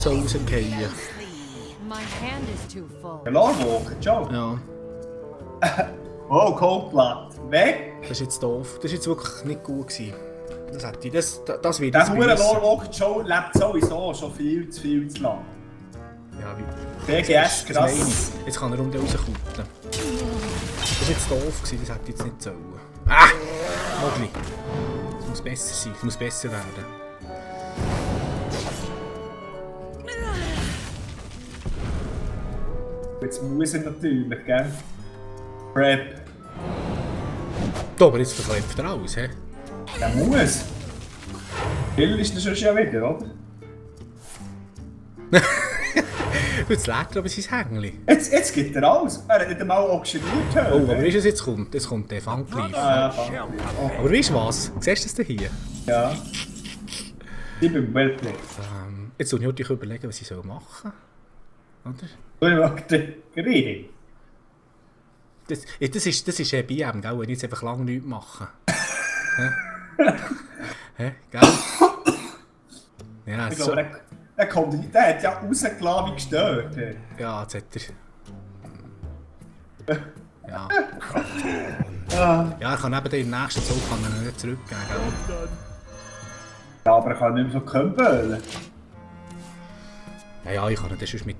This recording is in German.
so rausgehen. Der Lorwalker, ciao. Ja, Oh, Coldblatt. Weg! das ist jetzt doof. Das ist jetzt wirklich nicht gut gewesen. Das hätte ich, das wird Der jetzt Huren beißen. Lorwalker Joe lebt sowieso schon viel zu lang. Ja, wie... BGS, Das meine krass. ich. Jetzt kann er um den rauskutten. Das war jetzt doof gewesen, das hätte ich jetzt nicht sollen. Ah! Mogli. Es muss besser sein, es muss besser werden. Jetzt muss er natürlich, gell? Prep. Da, aber jetzt verklebt er alles, hä? Der muss. Hill ist das schon ja wieder, oder? Jetzt legt er aber sein Hängli. Jetzt gibt er alles. Er hat nicht einmal auktioniert. Oh, aber weißt du, was jetzt kommt? Jetzt kommt der Fangbrief. Ah, ja, Aber weißt du was? Siehst du das denn hier? ja. Ich bin Wellplay. Jetzt muss ich natürlich überlegen, was ich machen soll. Oder? Du magst den Grill. Das ist BM, gell? Wenn ich jetzt einfach lange nichts mache. Hä? Hä? Gell? Ja, Ich so. glaube, der hat ja rausgelassen wie gestört. Ja, jetzt hat er. Ja. Ja, er kann eben den im nächsten Zug kann er nicht zurückgeben, gell? Ja, aber er kann nicht mehr so kömpeln. Ja, ich kann ihn dann sonst mit